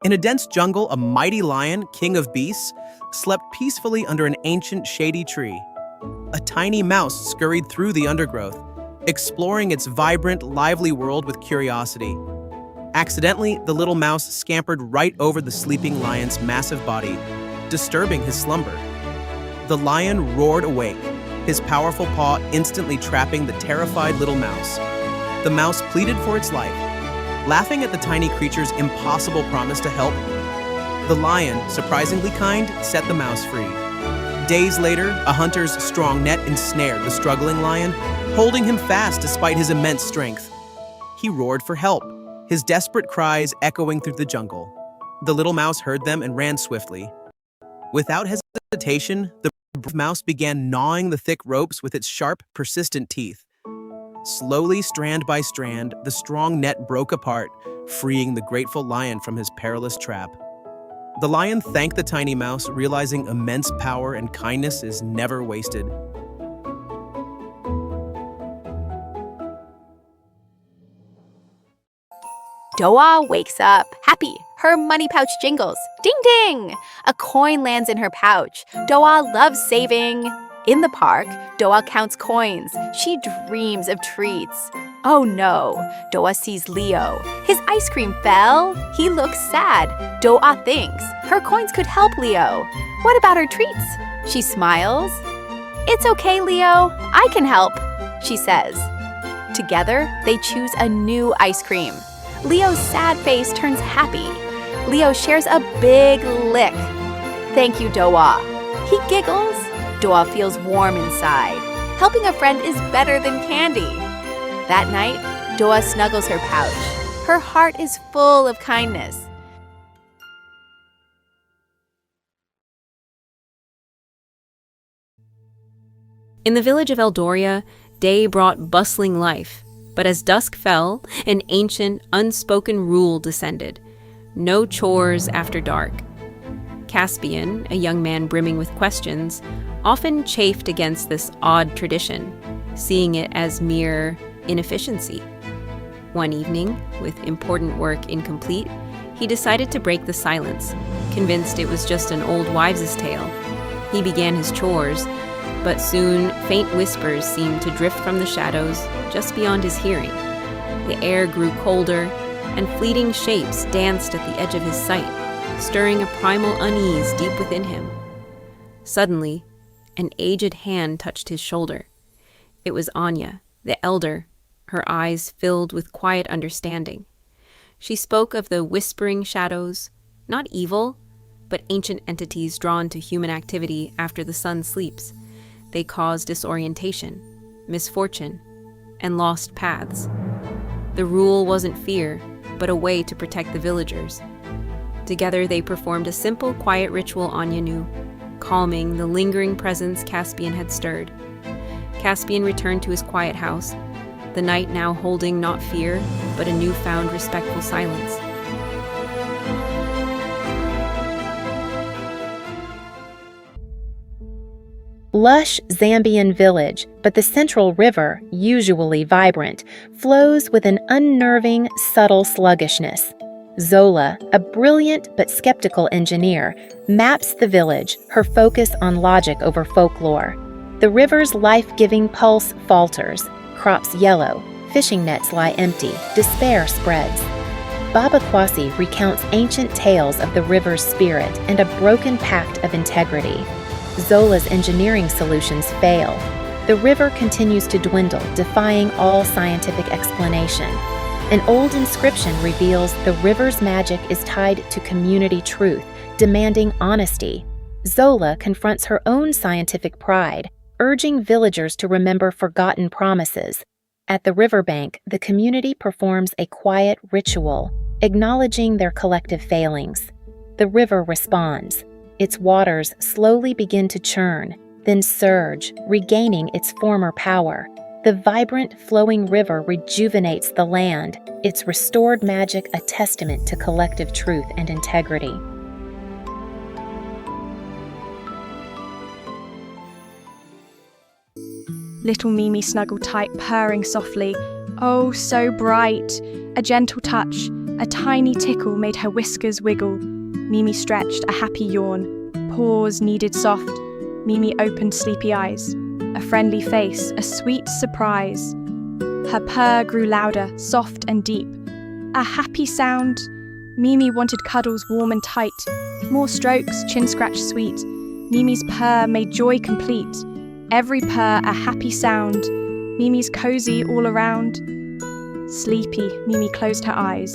In a dense jungle, a mighty lion, king of beasts, slept peacefully under an ancient shady tree. A tiny mouse scurried through the undergrowth, exploring its vibrant, lively world with curiosity. Accidentally, the little mouse scampered right over the sleeping lion's massive body, disturbing his slumber. The lion roared awake, his powerful paw instantly trapping the terrified little mouse. The mouse pleaded for its life, laughing at the tiny creature's impossible promise to help. The lion, surprisingly kind, set the mouse free. Days later, a hunter's strong net ensnared the struggling lion, holding him fast despite his immense strength. He roared for help, his desperate cries echoing through the jungle. The little mouse heard them and ran swiftly. Without hesitation, the mouse began gnawing the thick ropes with its sharp, persistent teeth. Slowly, strand by strand, the strong net broke apart, freeing the grateful lion from his perilous trap. The lion thanked the tiny mouse, realizing immense power and kindness is never wasted. Doga wakes up, happy. Her money pouch jingles. Ding ding! A coin lands in her pouch. Doga loves saving. In the park, Doga counts coins. She dreams of treats. Oh no, Doga sees Leo. His ice cream fell. He looks sad. Doga thinks her coins could help Leo. What about her treats? She smiles. It's okay, Leo. I can help, she says. Together, they choose a new ice cream. Leo's sad face turns happy. Leo shares a big lick. Thank you, Doga. He giggles. Doga feels warm inside. Helping a friend is better than candy. That night, Doga snuggles her pouch. Her heart is full of kindness. In the village of Eldoria, day brought bustling life. But as dusk fell, an ancient, unspoken rule descended. No chores after dark. Caspian, a young man brimming with questions, often chafed against this odd tradition, seeing it as mere inefficiency. One evening, with important work incomplete, he decided to break the silence, convinced it was just an old wives' tale. He began his chores, but soon faint whispers seemed to drift from the shadows just beyond his hearing. The air grew colder, and fleeting shapes danced at the edge of his sight, stirring a primal unease deep within him. Suddenly, an aged hand touched his shoulder. It was Anya, the elder, her eyes filled with quiet understanding. She spoke of the whispering shadows, not evil, but ancient entities drawn to human activity after the sun sleeps. They cause disorientation, misfortune, and lost paths. The rule wasn't fear, but a way to protect the villagers. Together they performed a simple, quiet ritual Anya knew, calming the lingering presence Caspian had stirred. Caspian returned to his quiet house, the night now holding not fear, but a newfound respectful silence. Lush Zambian village, but the central river, usually vibrant, flows with an unnerving, subtle sluggishness. Zola, a brilliant but skeptical engineer, maps the village, her focus on logic over folklore. The river's life-giving pulse falters, crops yellow, fishing nets lie empty, despair spreads. Baba Kwasi recounts ancient tales of the river's spirit and a broken pact of integrity. Zola's engineering solutions fail. The river continues to dwindle, defying all scientific explanation. An old inscription reveals the river's magic is tied to community truth, demanding honesty. Zola confronts her own scientific pride, urging villagers to remember forgotten promises. At the riverbank, the community performs a quiet ritual, acknowledging their collective failings. The river responds. Its waters slowly begin to churn, then surge, regaining its former power. The vibrant, flowing river rejuvenates the land, its restored magic a testament to collective truth and integrity. Little Mimi snuggled tight, purring softly. Oh, so bright. A gentle touch, A tiny tickle made her whiskers wiggle. Mimi stretched, a happy yawn. Pause needed soft. Mimi opened sleepy eyes. A friendly face, a sweet surprise. Her purr grew louder, soft and deep. A happy sound. Mimi wanted cuddles warm and tight. More strokes, chin scratch sweet. Mimi's purr made joy complete. Every purr a happy sound. Mimi's cozy all around. Sleepy, Mimi closed her eyes.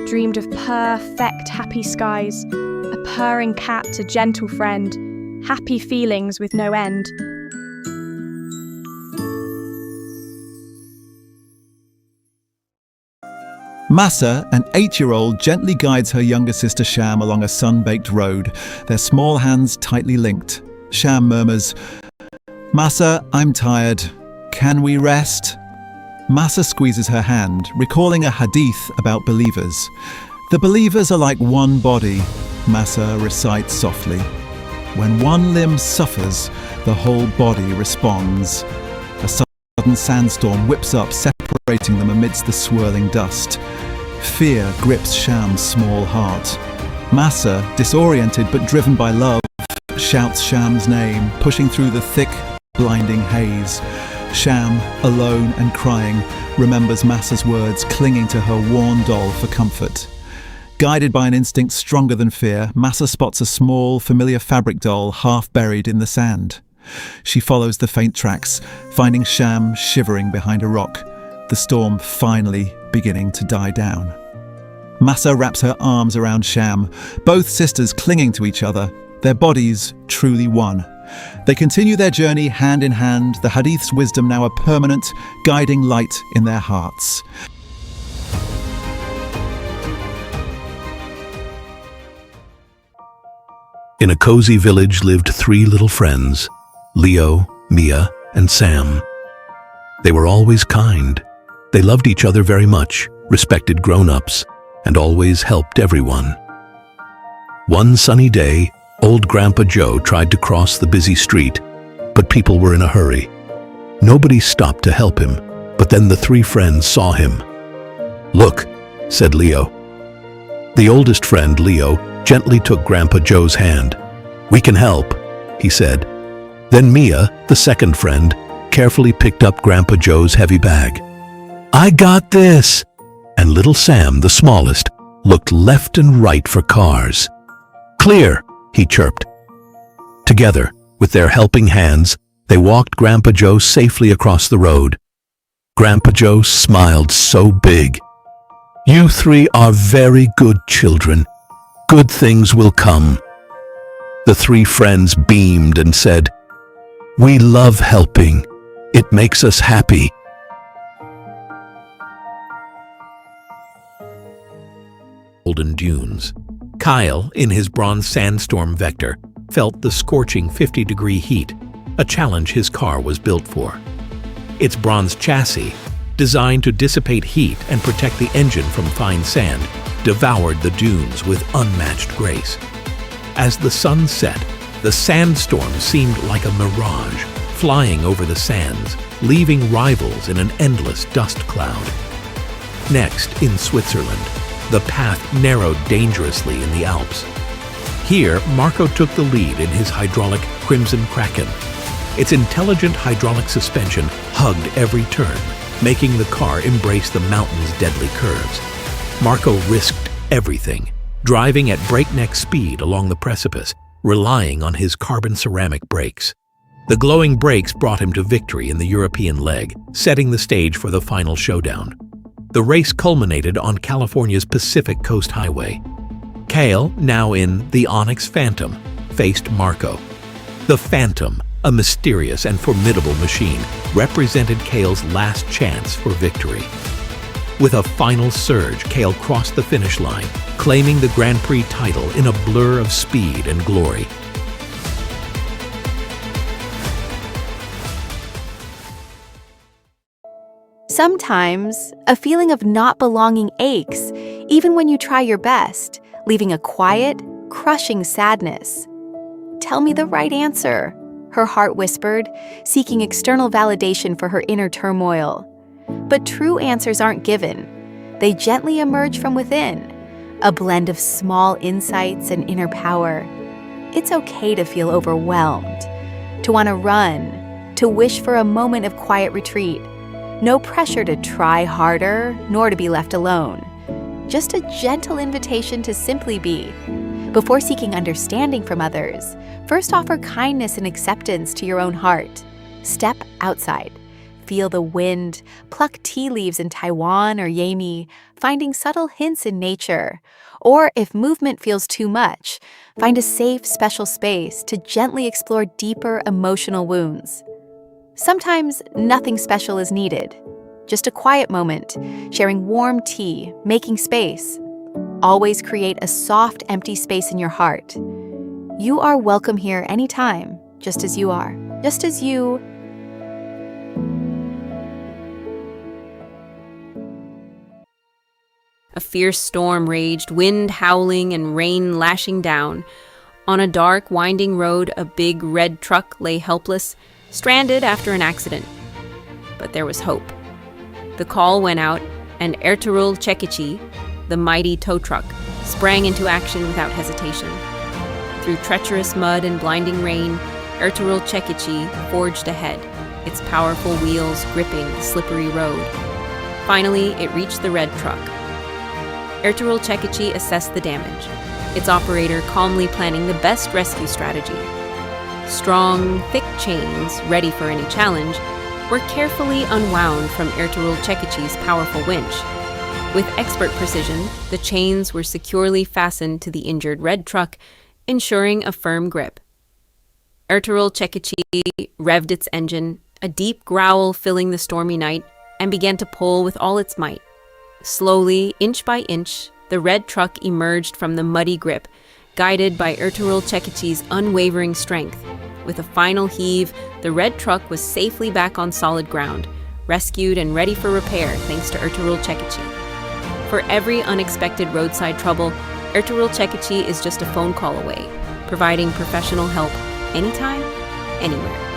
Dreamed of perfect happy skies. A purring cat, a gentle friend. Happy feelings with no end. Massa, an 8-year-old, gently guides her younger sister Sham along a sun-baked road, their small hands tightly linked. Sham murmurs, "Massa, I'm tired. Can we rest?" Massa squeezes her hand, recalling a hadith about believers. "The believers are like one body," Massa recites softly. "When one limb suffers, the whole body responds." A sudden sandstorm whips up, separating them amidst the swirling dust. Fear grips Sham's small heart. Massa, disoriented but driven by love, shouts Sham's name, pushing through the thick, blinding haze. Sham, alone and crying, remembers Massa's words, clinging to her worn doll for comfort. Guided by an instinct stronger than fear, Massa spots a small, familiar fabric doll half buried in the sand. She follows the faint tracks, finding Sham shivering behind a rock, the storm finally beginning to die down. Massa wraps her arms around Sham, both sisters clinging to each other, their bodies truly one. They continue their journey hand in hand, the Hadith's wisdom now a permanent, guiding light in their hearts. In a cozy village lived 3 little friends, Leo, Mia, and Sam. They were always kind. They loved each other very much, respected grown-ups, and always helped everyone. One sunny day, old Grandpa Joe tried to cross the busy street, but people were in a hurry. Nobody stopped to help him, but then the 3 friends saw him. "Look," said Leo. The oldest friend, Leo, gently took Grandpa Joe's hand. "We can help," he said. Then Mia, the second friend, carefully picked up Grandpa Joe's heavy bag. "I got this!" And little Sam, the smallest, looked left and right for cars. "Clear!" he chirped. Together, with their helping hands, they walked Grandpa Joe safely across the road. Grandpa Joe smiled so big. "You 3 are very good children. Good things will come." The 3 friends beamed and said, "We love helping. It makes us happy." Golden dunes. Kyle, in his bronze sandstorm Vector, felt the scorching 50-degree heat, a challenge his car was built for. Its bronze chassis, designed to dissipate heat and protect the engine from fine sand, devoured the dunes with unmatched grace. As the sun set, the sandstorm seemed like a mirage, flying over the sands, leaving rivals in an endless dust cloud. Next, in Switzerland, the path narrowed dangerously in the Alps. Here, Marco took the lead in his hydraulic Crimson Kraken. Its intelligent hydraulic suspension hugged every turn, making the car embrace the mountain's deadly curves. Marco risked everything, driving at breakneck speed along the precipice, relying on his carbon ceramic brakes. The glowing brakes brought him to victory in the European leg, setting the stage for the final showdown. The race culminated on California's Pacific Coast Highway. Cale, now in the Onyx Phantom, faced Marco. The Phantom, a mysterious and formidable machine, represented Cale's last chance for victory. With a final surge, Cale crossed the finish line, claiming the Grand Prix title in a blur of speed and glory. Sometimes, a feeling of not belonging aches, even when you try your best, leaving a quiet, crushing sadness. "Tell me the right answer," her heart whispered, seeking external validation for her inner turmoil. But true answers aren't given. They gently emerge from within. a blend of small insights and inner power. It's okay to feel overwhelmed, to want to run, to wish for a moment of quiet retreat. No pressure to try harder, nor to be left alone. Just a gentle invitation to simply be. Before seeking understanding from others, first offer kindness and acceptance to your own heart. Step outside. Feel the wind, pluck tea leaves in Taiwan or Yami, finding subtle hints in nature. Or if movement feels too much, find a safe, special space to gently explore deeper emotional wounds. Sometimes nothing special is needed. Just a quiet moment, sharing warm tea, making space. Always create a soft, empty space in your heart. You are welcome here anytime, just as you are. Just as you. A fierce storm raged, wind howling and rain lashing down. On a dark, winding road, a big red truck lay helpless, stranded after an accident. But there was hope. The call went out, and Cekicl, the mighty tow truck, sprang into action without hesitation. Through treacherous mud and blinding rain, Cekicl forged ahead, its powerful wheels gripping the slippery road. Finally, it reached the red truck. Cekicl assessed the damage, its operator calmly planning the best rescue strategy. Strong, thick chains, ready for any challenge, were carefully unwound from Cekicl's powerful winch. With expert precision, the chains were securely fastened to the injured red truck, ensuring a firm grip. Cekicl revved its engine, a deep growl filling the stormy night, and began to pull with all its might. Slowly, inch by inch, the red truck emerged from the muddy grip, guided by Cekicl's unwavering strength. With a final heave, the red truck was safely back on solid ground, rescued and ready for repair thanks to Cekicl. For every unexpected roadside trouble, Cekicl is just a phone call away, providing professional help anytime, anywhere.